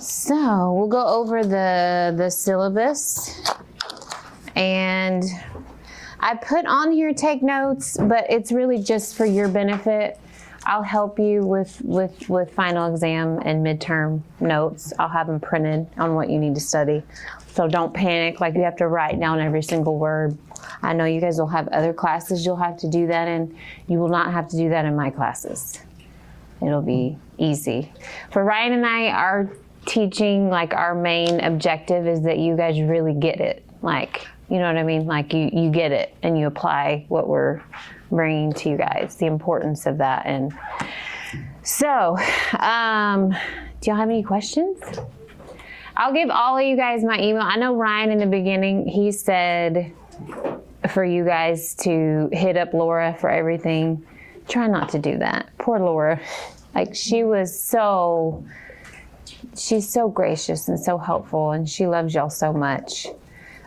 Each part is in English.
So we'll go over the syllabus, and I put on here take notes, but it's really just for your benefit. I'll help you with final exam and midterm notes. I'll have them printed on what you need to study. So don't panic, like you have to write down every single word. I know you guys will have other classes you'll have to do that in. You will not have to do that in my classes. It'll be easy. For Ryan and I, our teaching, like our main objective is that you guys really get it. Like, you know what I mean? Like you get it and you apply what we're bringing to you guys, the importance of that. And so, do y'all have any questions? I'll give all of you guys my email. I know Ryan in the beginning, he said for you guys to hit up Laura for everything. Try not to do that. Poor Laura. Like she's so gracious and so helpful, and she loves y'all so much.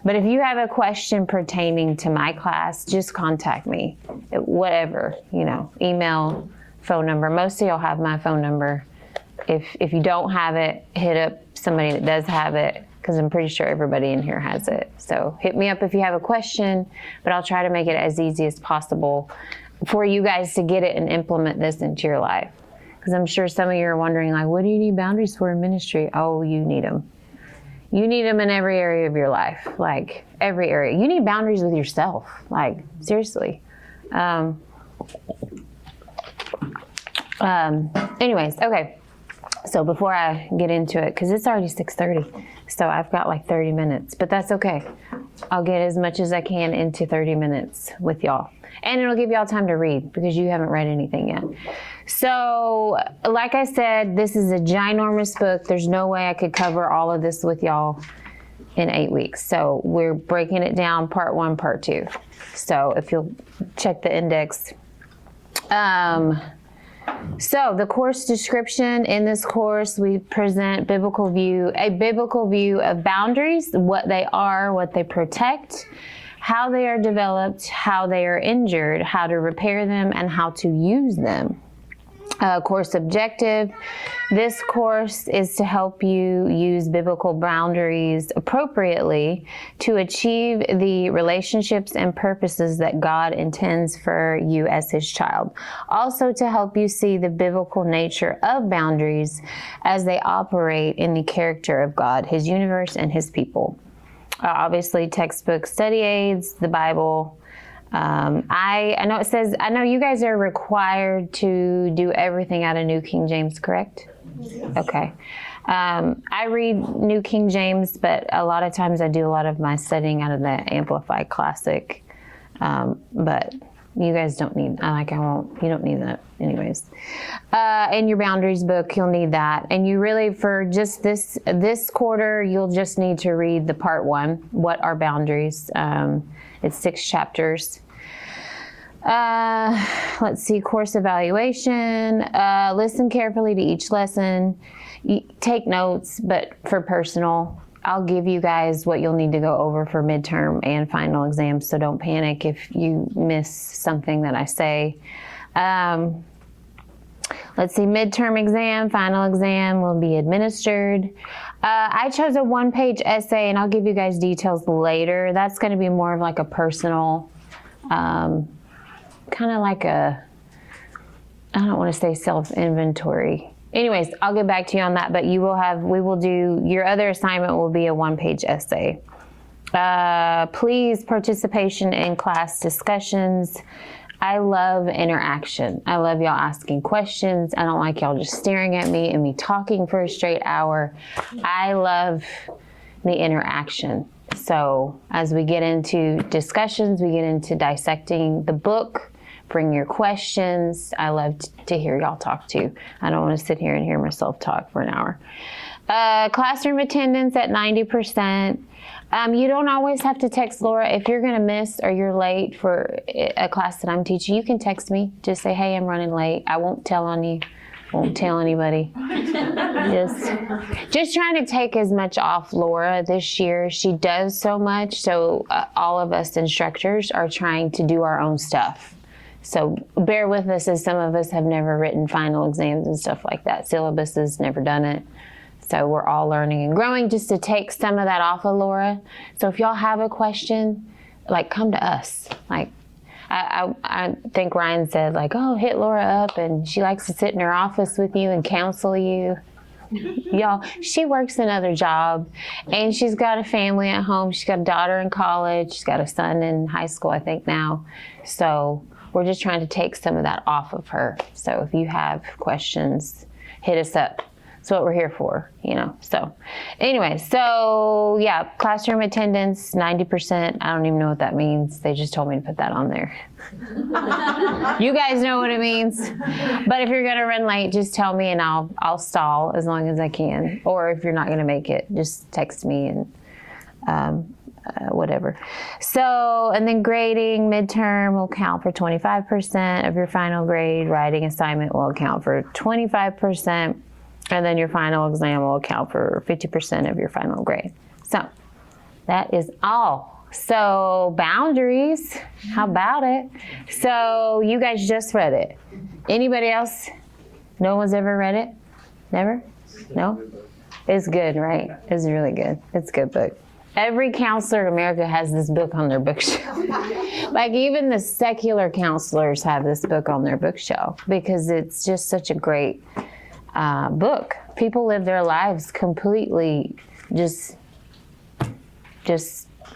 But if you have a question pertaining to my class, just contact me. Whatever, email, phone number. Most of y'all have my phone number. If you don't have it, hit up somebody that does have it, because I'm pretty sure everybody in here has it. So hit me up if you have a question, but I'll try to make it as easy as possible for you guys to get it and implement this into your life. Because I'm sure some of you are wondering, like, what do you need boundaries for in ministry? Oh, you need them. You need them in every area of your life, like every area. You need boundaries with yourself, like seriously. Anyways, okay. So before I get into it, because it's already 6:30, so I've got like 30 minutes, but that's okay. I'll get as much as I can into 30 minutes with y'all. And it'll give y'all time to read because you haven't read anything yet. So, like I said, this is a ginormous book. There's no way I could cover all of this with y'all in 8 weeks. So we're breaking it down part 1, part 2. So if you'll check the index. So the course description, in this course, we present a biblical view of boundaries, what they are, what they protect, how they are developed, how they are injured, how to repair them, and how to use them. Course objective. This course is to help you use biblical boundaries appropriately to achieve the relationships and purposes that God intends for you as His child. Also to help you see the biblical nature of boundaries as they operate in the character of God, His universe, and His people. Obviously, textbook study aids, the Bible. I know it says, I know you guys are required to do everything out of New King James, correct? Yes. Okay. I read New King James, but a lot of times I do a lot of my studying out of the Amplified Classic. But you guys don't need, you don't need that anyways. In your boundaries book, you'll need that. And you really, for just this quarter, you'll just need to read the part 1, what are boundaries? It's 6 chapters. Let's see, course evaluation. Listen carefully to each lesson. Take notes, but for personal, I'll give you guys what you'll need to go over for midterm and final exams, so don't panic if you miss something that I say. Let's see, midterm exam, final exam will be administered. I chose a 1-page essay, and I'll give you guys details later. That's going to be more of like a personal, kind of like I don't want to say self-inventory. Anyways, I'll get back to you on that, but your other assignment will be a 1-page essay. Please, participation in class discussions. I love interaction. I love y'all asking questions. I don't like y'all just staring at me and me talking for a straight hour. I love the interaction. So as we get into discussions, we get into dissecting the book, bring your questions. I love to hear y'all talk too. I don't want to sit here and hear myself talk for an hour. Classroom attendance at 90%. You don't always have to text Laura. If you're going to miss or you're late for a class that I'm teaching, you can text me. Just say, hey, I'm running late. I won't tell on you. Won't tell anybody. Just trying to take as much off Laura this year. She does so much. So all of us instructors are trying to do our own stuff. So bear with us, as some of us have never written final exams and stuff like that. Syllabus has never done it. So we're all learning and growing, just to take some of that off of Laura. So if y'all have a question, like, come to us. Like, I think Ryan said, like, oh, hit Laura up, and she likes to sit in her office with you and counsel you. Y'all, she works another job, and she's got a family at home. She's got a daughter in college. She's got a son in high school, I think, now. So we're just trying to take some of that off of her. So if you have questions, hit us up. That's what we're here for, you know. So anyway, so yeah, classroom attendance, 90%. I don't even know what that means. They just told me to put that on there. You guys know what it means. But if you're going to run late, just tell me and I'll stall as long as I can. Or if you're not going to make it, just text me and whatever. So, and then grading, midterm will count for 25% of your final grade. Writing assignment will account for 25%. And then your final exam will account for 50% of your final grade. So that is all. So boundaries, how about it? So you guys just read it. Anybody else? No one's ever read it? Never? No? It's good, right? It's really good. It's a good book. Every counselor in America has this book on their bookshelf. Like, even the secular counselors have this book on their bookshelf because it's just such a great book. People live their lives completely just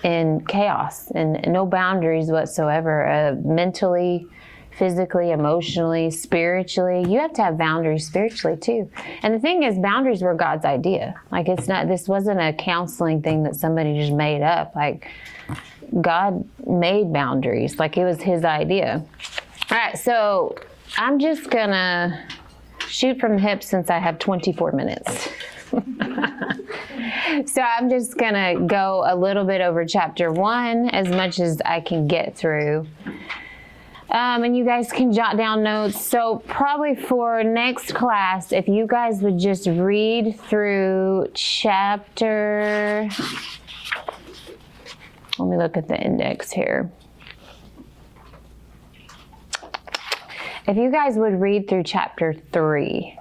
in chaos and no boundaries whatsoever, mentally, physically, emotionally, spiritually. You have to have boundaries spiritually too. And the thing is, boundaries were God's idea. Like, this wasn't a counseling thing that somebody just made up. Like, God made boundaries. Like, it was his idea. All right, so I'm just gonna shoot from the hip since I have 24 minutes. So I'm just going to go a little bit over chapter 1 as much as I can get through. And you guys can jot down notes. So probably for next class, if you guys would just read through chapter... Let me look at the index here. If you guys would read through chapter 3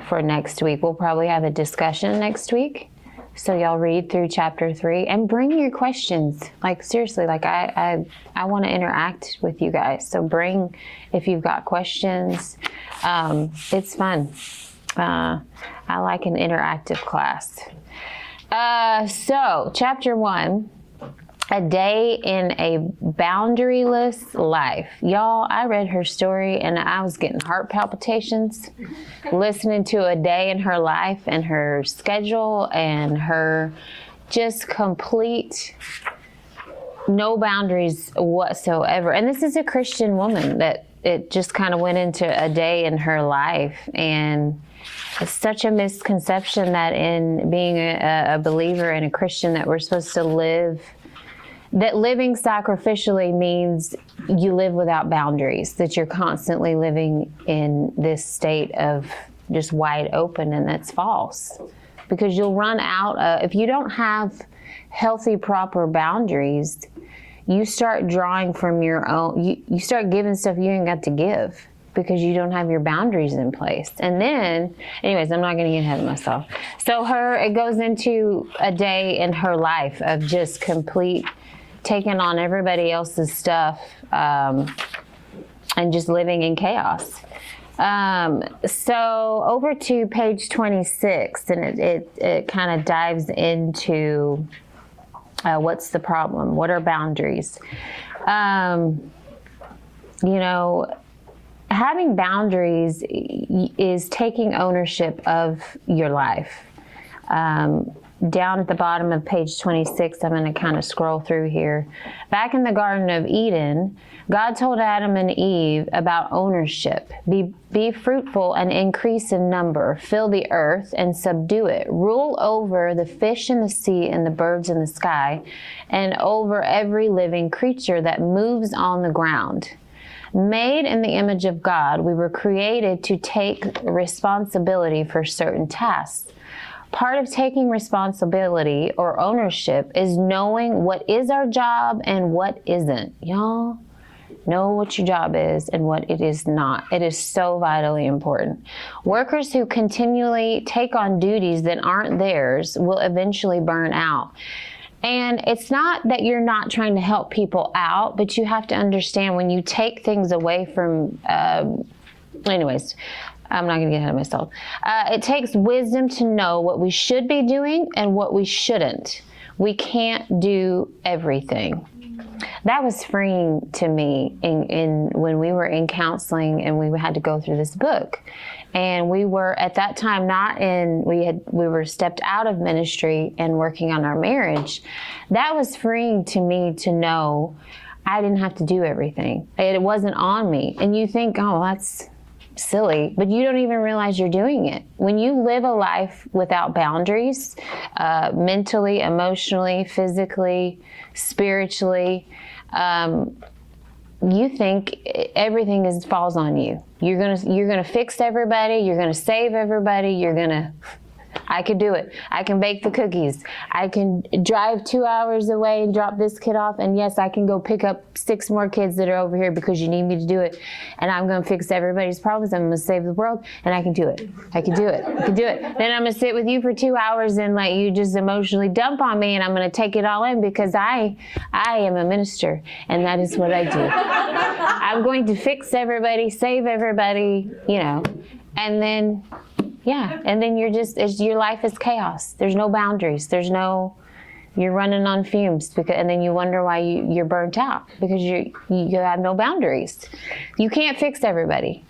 for next week, we'll probably have a discussion next week. So y'all read through chapter 3 and bring your questions. Like, seriously, like I want to interact with you guys. So bring, if you've got questions, it's fun. I like an interactive class. So chapter 1. A day in a boundaryless life. Y'all, I read her story and I was getting heart palpitations listening to a day in her life and her schedule and her just complete no boundaries whatsoever. And this is a Christian woman that it just kind of went into a day in her life. And it's such a misconception that in being a believer and a Christian that we're supposed to live, that living sacrificially means you live without boundaries, that you're constantly living in this state of just wide open, and that's false. Because you'll run out, if you don't have healthy, proper boundaries, you start drawing from your own, you start giving stuff you ain't got to give because you don't have your boundaries in place. And then, anyways, I'm not going to get ahead of myself. So it goes into a day in her life of just complete taking on everybody else's stuff and just living in chaos. So over to page 26, and it kind of dives into what's the problem? What are boundaries? You know, having boundaries is taking ownership of your life. Down at the bottom of page 26, I'm going to kind of scroll through here. Back in the Garden of Eden, God told Adam and Eve about ownership. Be fruitful and increase in number. Fill the earth and subdue it. Rule over the fish in the sea and the birds in the sky, and over every living creature that moves on the ground. Made in the image of God, we were created to take responsibility for certain tasks. Part of taking responsibility or ownership is knowing what is our job and what isn't. Y'all, Know what your job is and what it is not. It is so vitally important. Workers who continually take on duties that aren't theirs will eventually burn out. And it's not that you're not trying to help people out, but you have to understand when you take things away from, anyways, I'm not going to get ahead of myself. It takes wisdom to know what we should be doing and what we shouldn't. We can't do everything. That was freeing to me in when we were in counseling and we had to go through this book. And we were at that time we were stepped out of ministry and working on our marriage. That was freeing to me to know I didn't have to do everything. It wasn't on me. And you think, oh, that's silly, but you don't even realize you're doing it. When you live a life without boundaries, mentally, emotionally, physically, spiritually, you think everything falls on you. You're gonna fix everybody. You're gonna save everybody. I could do it. I can bake the cookies. I can drive 2 hours away and drop this kid off. And yes, I can go pick up 6 more kids that are over here because you need me to do it. And I'm going to fix everybody's problems. I'm going to save the world. And I can do it. I can do it. I can do it. Then I'm going to sit with you for 2 hours and let you just emotionally dump on me. And I'm going to take it all in because I am a minister. And that is what I do. I'm going to fix everybody, save everybody, and then... yeah, and then your life is chaos. There's no boundaries. You're running on fumes, and then you wonder why you're burnt out because you have no boundaries. You can't fix everybody.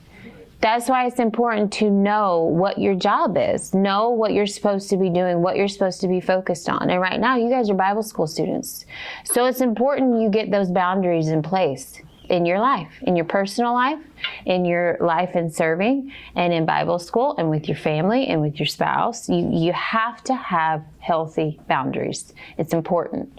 That's why it's important to know what your job is, know what you're supposed to be doing, what you're supposed to be focused on. And right now, you guys are Bible school students. So it's important you get those boundaries in place in your life, in your personal life, in your life in serving, and in Bible school, and with your family, and with your spouse. You have to have healthy boundaries. It's important.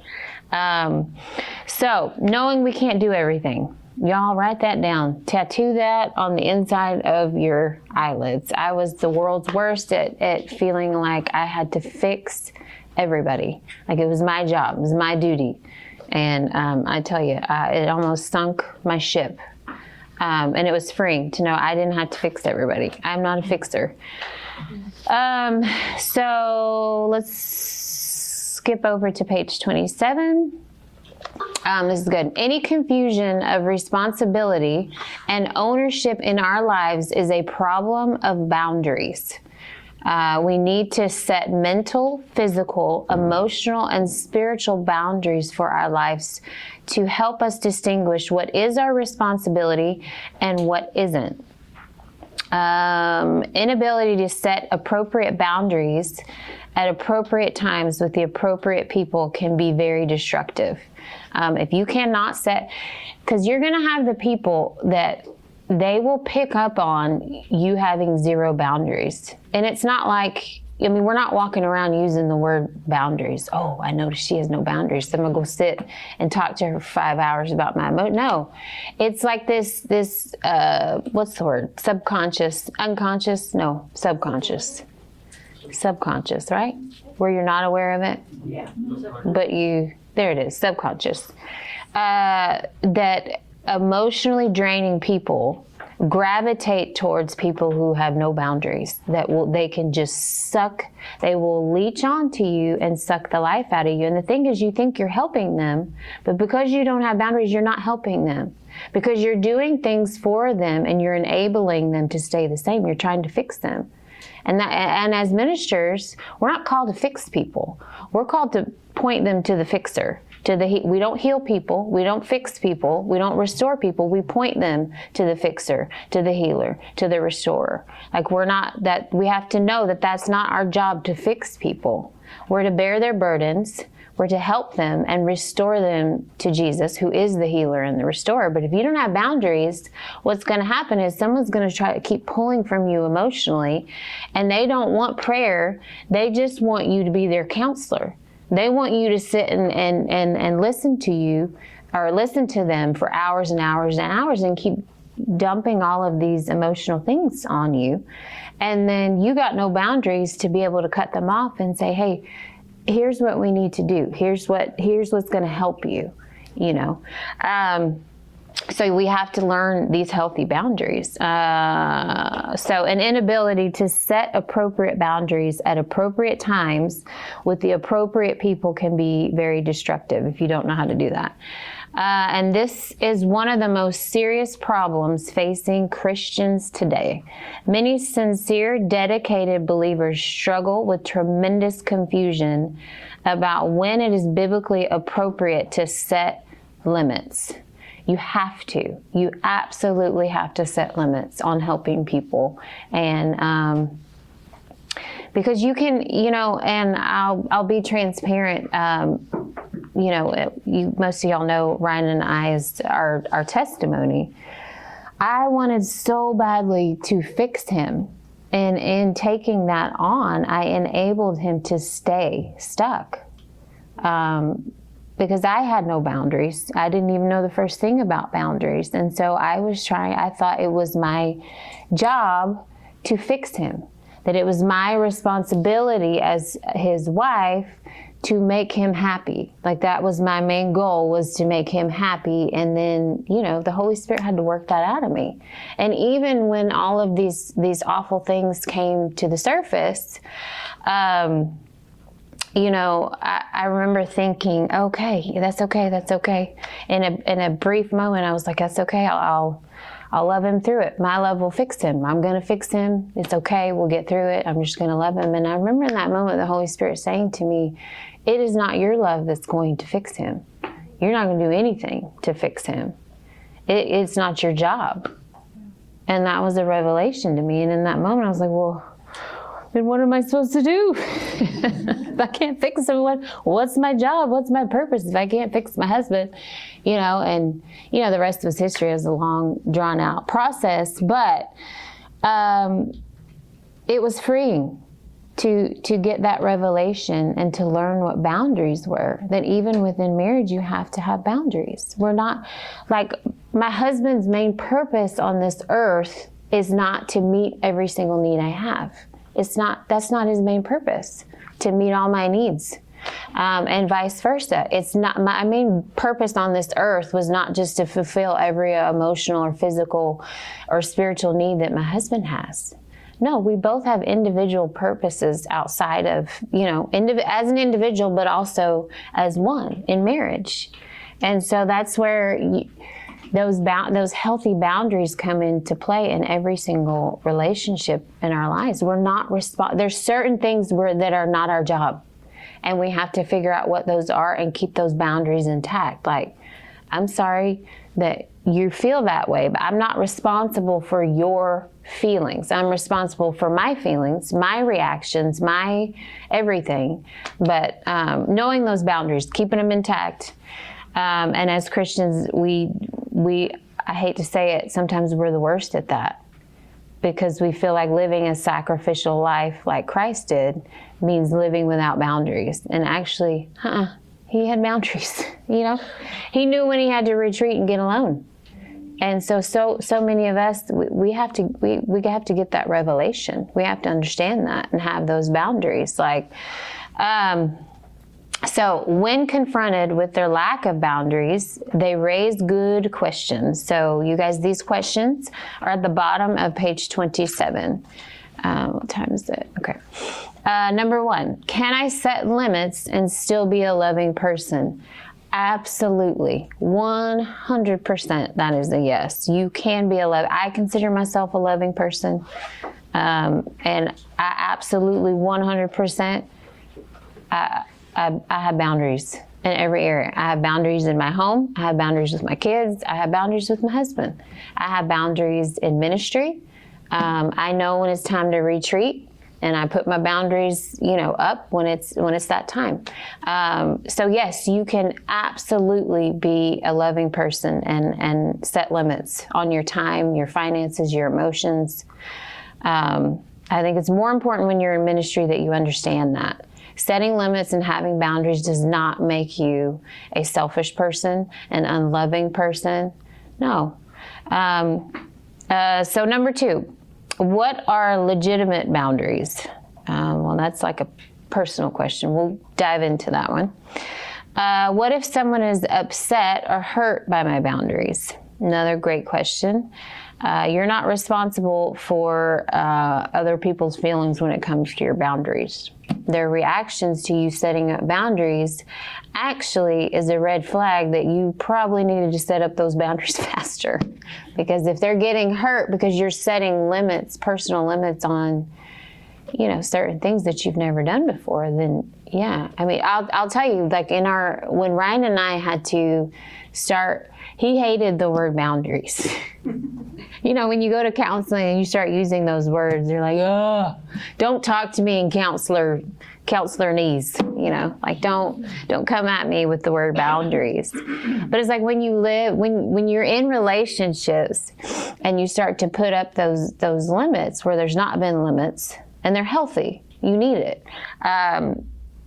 So knowing we can't do everything. Y'all write that down. Tattoo that on the inside of your eyelids. I was the world's worst at feeling like I had to fix everybody. Like it was my job. It was my duty. And I tell you, it almost sunk my ship. And it was freeing to know I didn't have to fix everybody. I'm not a fixer. So let's skip over to page 27. This is good. Any confusion of responsibility and ownership in our lives is a problem of boundaries. We need to set mental, physical, emotional, and spiritual boundaries for our lives to help us distinguish what is our responsibility and what isn't. Inability to set appropriate boundaries at appropriate times with the appropriate people can be very destructive. If you cannot set, because you're going to have the people that they will pick up on you having zero boundaries. And it's not like, we're not walking around using the word boundaries. Oh, I noticed she has no boundaries, so I'm going to go sit and talk to her for 5 hours about my emotion. No, it's like this, what's the word? Subconscious, unconscious? No, subconscious. Subconscious, right? Where you're not aware of it? Yeah. But there it is, subconscious. That emotionally draining people gravitate towards people who have no boundaries, they can just suck, they will leech onto you and suck the life out of you. And the thing is, you think you're helping them, but because you don't have boundaries, you're not helping them. Because you're doing things for them and you're enabling them to stay the same. You're trying to fix them. And as ministers, we're not called to fix people. We're called to point them to the fixer. We don't heal people, we don't fix people, we don't restore people, we point them to the fixer, to the healer, to the restorer. Like we have to know that that's not our job to fix people. We're to bear their burdens, we're to help them and restore them to Jesus, who is the healer and the restorer. But if you don't have boundaries, what's going to happen is someone's going to try to keep pulling from you emotionally, and they don't want prayer, they just want you to be their counselor. They want you to sit and listen to you or listen to them for hours and hours and hours and keep dumping all of these emotional things on you. And then you got no boundaries to be able to cut them off and say, hey, here's what we need to do. Here's what's going to help you, So we have to learn these healthy boundaries. So an inability to set appropriate boundaries at appropriate times with the appropriate people can be very destructive if you don't know how to do that. And this is one of the most serious problems facing Christians today. Many sincere, dedicated believers struggle with tremendous confusion about when it is biblically appropriate to set limits. You have to. You absolutely have to set limits on helping people. And because you can, and I'll be transparent. Most of y'all know Ryan and I is our testimony. I wanted so badly to fix him. And in taking that on, I enabled him to stay stuck. Because I had no boundaries. I didn't even know the first thing about boundaries. And so I thought it was my job to fix him, that it was my responsibility as his wife to make him happy. Like that was my main goal, was to make him happy. And then, the Holy Spirit had to work that out of me. And even when all of these awful things came to the surface, I remember thinking, okay, that's okay. In a brief moment, I was like, that's okay. I'll love him through it. My love will fix him. I'm going to fix him. It's okay. We'll get through it. I'm just going to love him. And I remember in that moment, the Holy Spirit saying to me, it is not your love that's going to fix him. You're not going to do anything to fix him. It's not your job. And that was a revelation to me. And in that moment, I was like, well, then what am I supposed to do? If I can't fix him, what's my job? What's my purpose if I can't fix my husband? And the rest was history. It was a long, drawn out process, but it was freeing to get that revelation and to learn what boundaries were, that even within marriage, you have to have boundaries. We're not, like, my husband's main purpose on this earth is not to meet every single need I have. That's not his main purpose, to meet all my needs. And vice versa. It's not, my main purpose on this earth was not just to fulfill every emotional or physical or spiritual need that my husband has. No, we both have individual purposes outside of, as an individual, but also as one in marriage. And so that's where those healthy boundaries come into play in every single relationship in our lives. We're not there's certain things that are not our job, and we have to figure out what those are and keep those boundaries intact. Like, I'm sorry that you feel that way, but I'm not responsible for your feelings. I'm responsible for my feelings, my reactions, my everything. But knowing those boundaries, keeping them intact. And as Christians, I hate to say it, sometimes we're the worst at that, because we feel like living a sacrificial life like Christ did means living without boundaries. And actually, he had boundaries. He knew when he had to retreat and get alone. And so many of us, we have to get that revelation. We have to understand that and have those boundaries. So when confronted with their lack of boundaries, they raise good questions. So you guys, these questions are at the bottom of page 27. What time is it? Okay. Number 1, can I set limits and still be a loving person? Absolutely. 100%. That is a yes. You can be I consider myself a loving person. And I absolutely 100%, I have boundaries in every area. I have boundaries in my home. I have boundaries with my kids. I have boundaries with my husband. I have boundaries in ministry. I know when it's time to retreat, and I put my boundaries, up when it's that time. So yes, you can absolutely be a loving person and set limits on your time, your finances, your emotions. I think it's more important when you're in ministry that you understand that. Setting limits and having boundaries does not make you a selfish person, an unloving person. No. So number 2, what are legitimate boundaries? Well, that's like a personal question. We'll dive into that one. What if someone is upset or hurt by my boundaries? Another great question. You're not responsible for other people's feelings when it comes to your boundaries. Their reactions to you setting up boundaries actually is a red flag that you probably needed to set up those boundaries faster. Because if they're getting hurt because you're setting limits, personal limits on, certain things that you've never done before, then yeah. I mean, I'll tell you, like when Ryan and I had to start, he hated the word boundaries. When you go to counseling and you start using those words, you're like, oh, don't talk to me in counselorese, like don't come at me with the word boundaries. But it's like when you're in relationships and you start to put up those limits where there's not been limits, and they're healthy, you need it.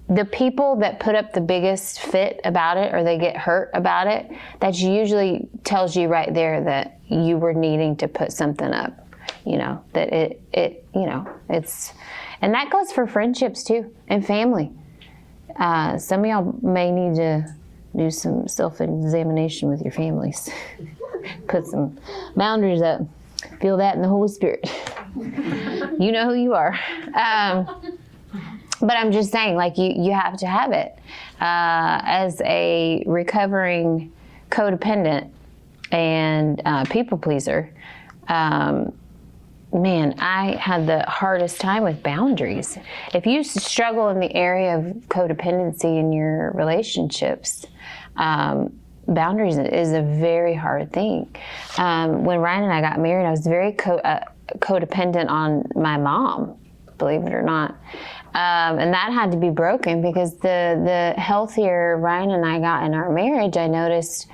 The people that put up the biggest fit about it, or they get hurt about it, that usually tells you right there that you were needing to put something up, that it's, and that goes for friendships too, and family. Some of y'all may need to do some self-examination with your families. Put some boundaries up. Feel that in the Holy Spirit. You know who you are. But I'm just saying, like, you have to have it. As a recovering codependent and people pleaser, man, I had the hardest time with boundaries. If you struggle in the area of codependency in your relationships, boundaries is a very hard thing. When Ryan and I got married, I was very codependent on my mom, believe it or not. And that had to be broken because the healthier Ryan and I got in our marriage, I noticed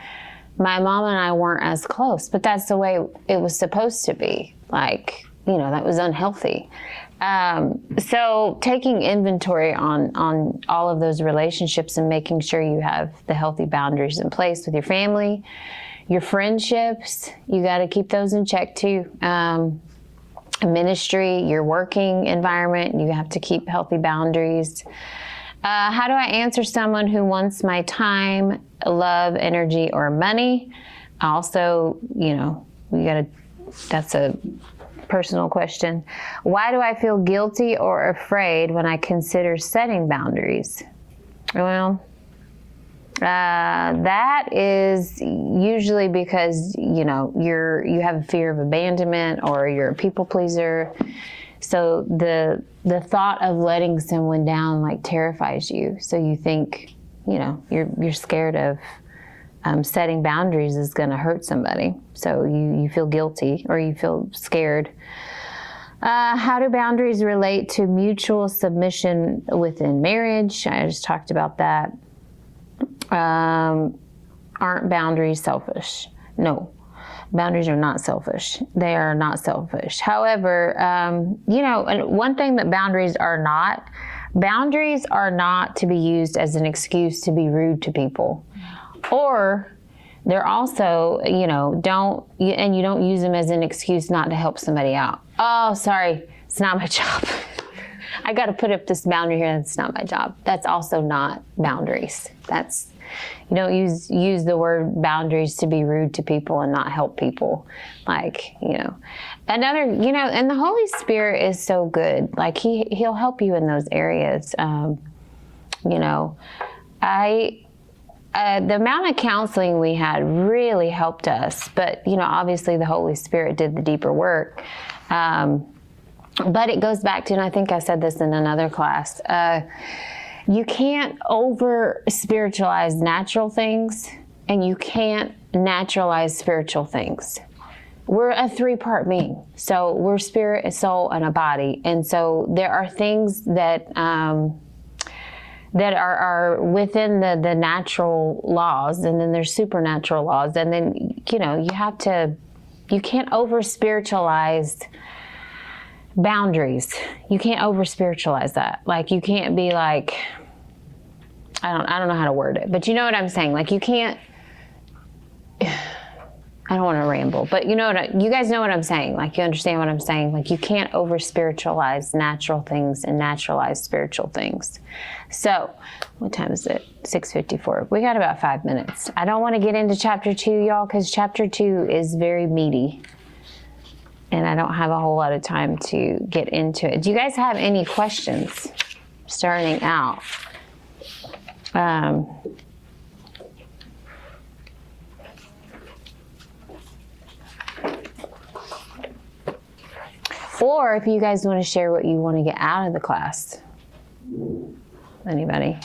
my mom and I weren't as close, but that's the way it was supposed to be. Like, that was unhealthy. So taking inventory on all of those relationships and making sure you have the healthy boundaries in place with your family, your friendships, you got to keep those in check too. Ministry, your working environment, you have to keep healthy boundaries. How do I answer someone who wants my time, love, energy, or money? Also, that's a personal question. Why do I feel guilty or afraid when I consider setting boundaries? Well, that is usually because, you have a fear of abandonment or you're a people pleaser. So the thought of letting someone down terrifies you. So you think, you're scared of setting boundaries is going to hurt somebody. So you feel guilty or you feel scared. How do boundaries relate to mutual submission within marriage? I just talked about that. Aren't boundaries selfish? No, boundaries are not selfish. They are not selfish. However, and one thing that boundaries are not to be used as an excuse to be rude to people. Or they're also, you don't use them as an excuse not to help somebody out. Oh, sorry, it's not my job. I got to put up this boundary here. That's not my job. That's also not boundaries. You don't use the word boundaries to be rude to people and not help people. Another, and the Holy Spirit is so good. He'll help you in those areas. The amount of counseling we had really helped us, but obviously the Holy Spirit did the deeper work. But it goes back to, and I think I said this in another class, you can't over spiritualize natural things and you can't naturalize spiritual things. We're a 3-part being. So we're spirit, a soul, and a body. And so there are things that are within the natural laws, and then there's supernatural laws. And then, you can't over spiritualize boundaries. You can't over spiritualize that. You can't be I don't know how to word it, but you know what I'm saying? You can't, I don't want to ramble, but you guys know what I'm saying. Like, you understand what I'm saying. Like, you can't over spiritualize natural things and naturalize spiritual things. So, what time is it? 6:54. We got about 5 minutes. I don't want to get into chapter 2, y'all, because chapter 2 is very meaty. And I don't have a whole lot of time to get into it. Do you guys have any questions starting out? Or if you guys want to share what you want to get out of the class. Anybody?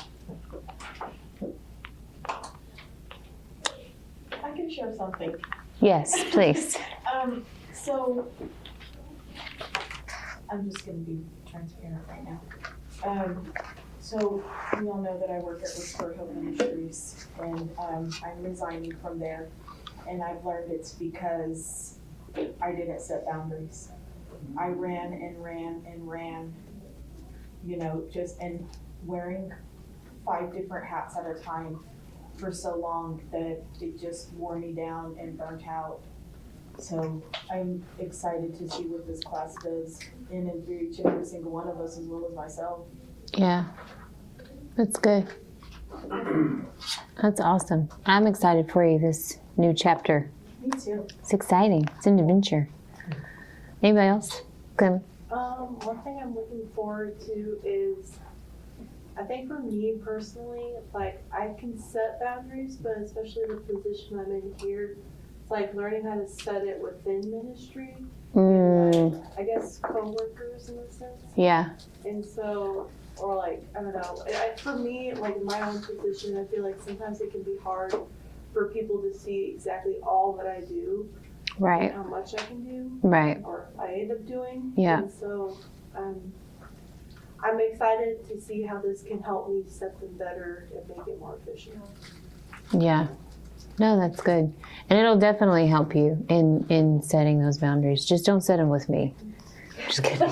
I can share something. Yes, please. So, I'm just going to be transparent right now. So, you all know that I work at Restored Hope Ministries, and I'm resigning from there. And I've learned it's because I didn't set boundaries. I ran and ran and ran, and wearing 5 different hats at a time for so long that it just wore me down and burnt out. So I'm excited to see what this class does in and through each and every single one of us, as well as myself. Yeah, that's good. That's awesome. I'm excited for you, this new chapter. Me too. It's exciting. It's an adventure. Anybody else? Good. One thing I'm looking forward to is, I think for me personally, like, I can set boundaries, but especially the position I'm in here, it's like learning how to set it within ministry. And, I guess co-workers in a sense. Yeah. And so, or like, I don't know, for me, like in my own position, I feel like sometimes it can be hard for people to see exactly all that I do. Right. And how much I can do. Right. Or I end up doing. Yeah. And so, I'm excited to see how this can help me set them better and make it more efficient. Yeah. No, that's good. And it'll definitely help you in setting those boundaries. Just don't set them with me. Just kidding.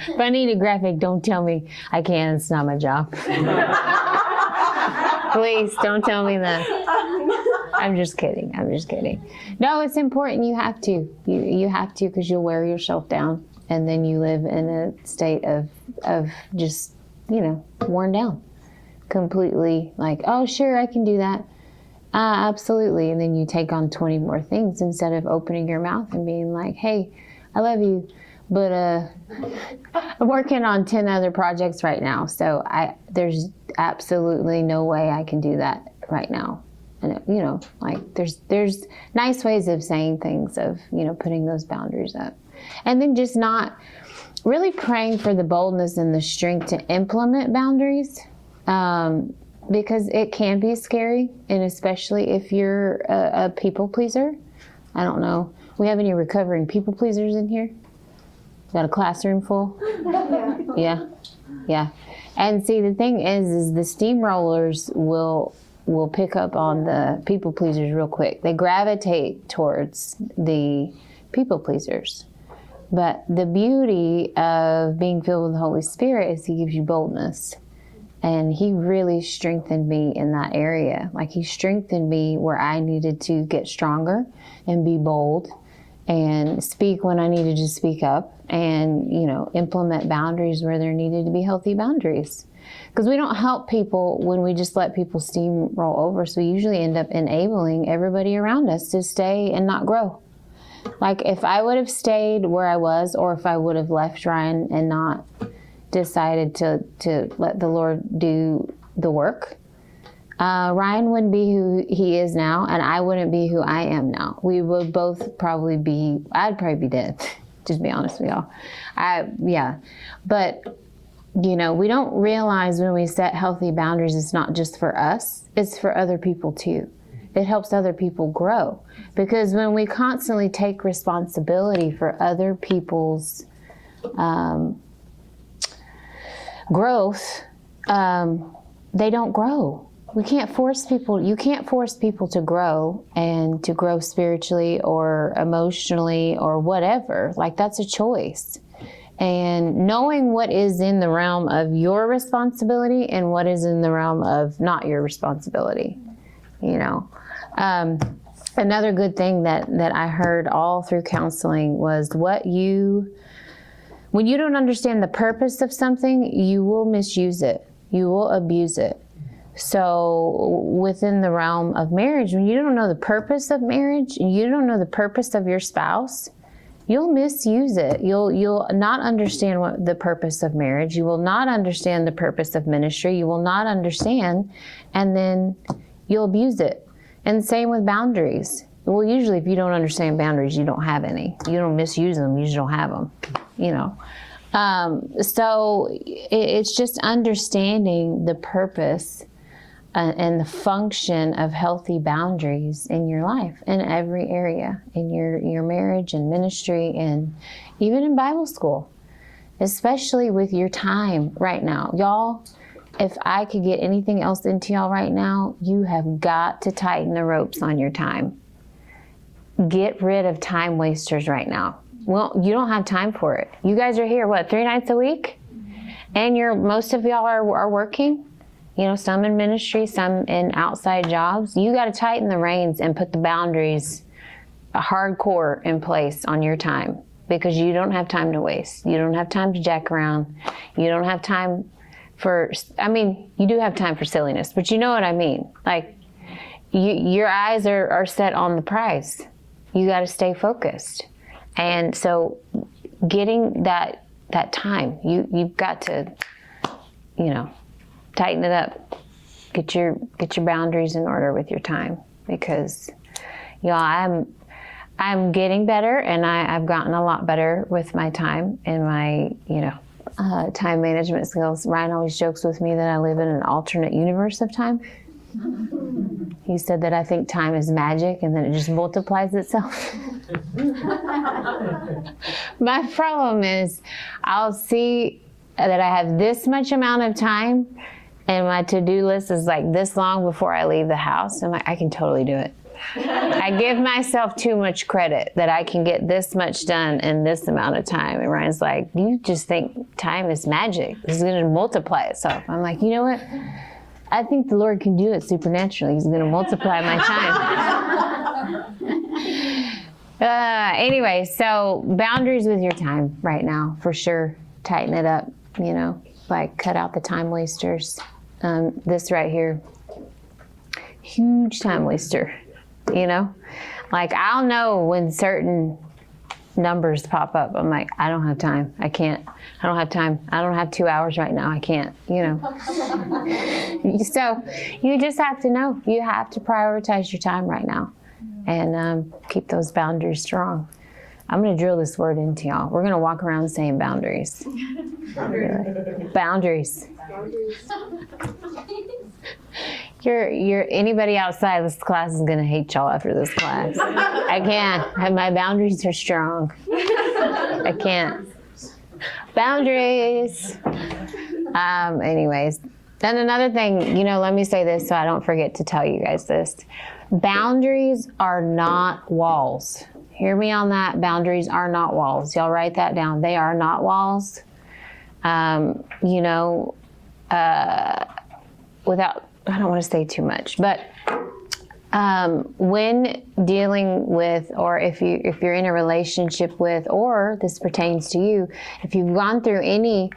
If I need a graphic, don't tell me I can't. It's not my job. Please don't tell me that. I'm just kidding. No, it's important. You have to. You have to, because you'll wear yourself down, and then you live in a state of just, worn down. Completely like, oh, sure, I can do that. Absolutely. And then you take on 20 more things instead of opening your mouth and being like, hey, I love you, but I'm working on 10 other projects right now. So there's absolutely no way I can do that right now. And, there's nice ways of saying things, of, putting those boundaries up. And then just not really praying for the boldness and the strength to implement boundaries. Because it can be scary, and especially if you're a people pleaser. I don't know. We have any recovering people pleasers in here? Got a classroom full? Yeah. And see, the thing is the steamrollers will pick up on the people pleasers real quick. They gravitate towards the people pleasers. But the beauty of being filled with the Holy Spirit is He gives you boldness. And He really strengthened me in that area. Like, He strengthened me where I needed to get stronger and be bold and speak when I needed to speak up, and, implement boundaries where there needed to be healthy boundaries. Because we don't help people when we just let people steamroll over. So we usually end up enabling everybody around us to stay and not grow. Like, if I would have stayed where I was, or if I would have left Ryan and not decided to let the Lord do the work, Ryan wouldn't be who he is now, and I wouldn't be who I am now. We would both I'd probably be dead, just be honest with y'all. But, we don't realize when we set healthy boundaries, it's not just for us, it's for other people too. It helps other people grow, because when we constantly take responsibility for other people's growth, they don't grow. You can't force people to grow, and to grow spiritually or emotionally or whatever. Like, that's a choice. And knowing what is in the realm of your responsibility and what is in the realm of not your responsibility. Another good thing that I heard all through counseling was when you don't understand the purpose of something, you will misuse it. You will abuse it. So within the realm of marriage, when you don't know the purpose of marriage and you don't know the purpose of your spouse, you'll misuse it. You'll not understand what the purpose of marriage. You will not understand the purpose of ministry. You will not understand, and then you'll abuse it. And same with boundaries. Well, usually if you don't understand boundaries, you don't have any. You don't misuse them, you just don't have them, So it's just understanding the purpose and the function of healthy boundaries in your life, in every area, in your marriage and ministry, and even in Bible school, especially with your time right now. Y'all, if I could get anything else into y'all right now, you have got to tighten the ropes on your time. Get rid of time wasters right now. Well, you don't have time for it. You guys are here, 3 nights a week? And most of y'all are working? Some in ministry, some in outside jobs. You got to tighten the reins and put the boundaries hardcore in place on your time, because you don't have time to waste. You don't have time to jack around. You don't have time you do have time for silliness, but you know what I mean. Like, your eyes are set on the prize. You got to stay focused. And so getting that time, you've got to, tighten it up. Get your boundaries in order with your time, because I'm getting better, and I've gotten a lot better with my time and my, time management skills. Ryan always jokes with me that I live in an alternate universe of time. He said that I think time is magic and then it just multiplies itself. My problem is I'll see that I have this much amount of time and my to-do list is like this long before I leave the house. I'm like, I can totally do it. I give myself too much credit that I can get this much done in this amount of time. And Ryan's like, you just think time is magic. It's going to multiply itself. I'm like, you know what? I think the Lord can do it supernaturally. He's going to multiply my time. Anyway, so boundaries with your time right now, for sure. Tighten it up, cut out the time wasters. This right here, huge time waster, I'll know when certain numbers pop up. I'm like, I don't have time. I can't. I don't have time. I don't have 2 hours right now. I can't, So you just have to know. You have to prioritize your time right now and keep those boundaries strong. I'm going to drill this word into y'all. We're going to walk around saying boundaries. Boundaries. Anybody outside this class is going to hate y'all after this class. I can't. My boundaries are strong. I can't. Boundaries. Anyways. Then another thing, let me say this so I don't forget to tell you guys this. Boundaries are not walls. Hear me on that. Boundaries are not walls. Y'all write that down. They are not walls. Without, I don't want to say too much, but when dealing with, or if you're in a relationship with, or this pertains to you, if you've gone through any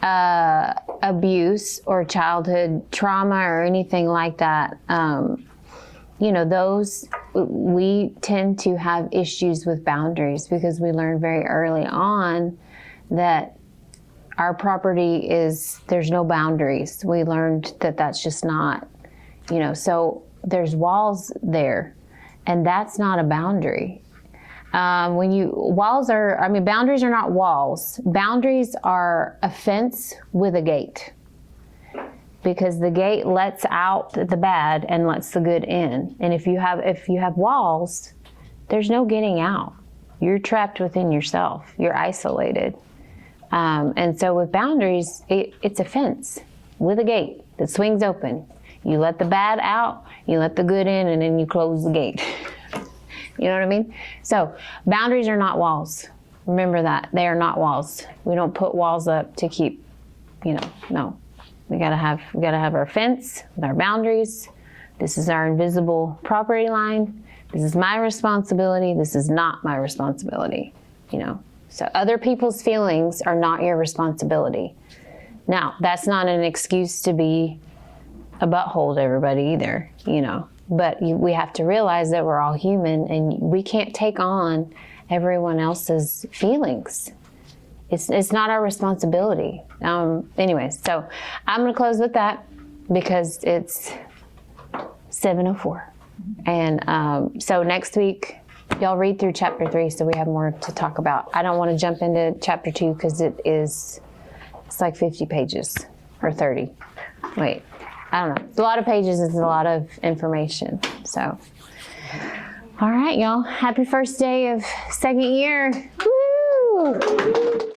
abuse or childhood trauma or anything like that, those, we tend to have issues with boundaries because we learn very early on that our property is, there's no boundaries. We learned that that's just not, so there's walls there, and that's not a boundary. Boundaries are not walls. Boundaries are a fence with a gate, because the gate lets out the bad and lets the good in. And if you have walls, there's no getting out. You're trapped within yourself. You're isolated. And so with boundaries, it's a fence with a gate that swings open. You let the bad out, you let the good in, and then you close the gate. You know what I mean? So boundaries are not walls. Remember that. They are not walls. We don't put walls up to keep, no. We gotta have our fence with our boundaries, This is our invisible property line. This is my responsibility. This is not my responsibility, you know. So other people's feelings are not your responsibility. Now, that's not an excuse to be a butthole to everybody either, you know. But we have to realize that we're all human and we can't take on everyone else's feelings. It's not our responsibility. Anyways, so I'm going to close with that because it's 7:04. And so next week, y'all read through chapter 3 so we have more to talk about. I don't want to jump into chapter 2 because it's like 50 pages or 30. Wait, I don't know. It's a lot of pages. It's a lot of information. So, all right, y'all. Happy first day of second year. Woo!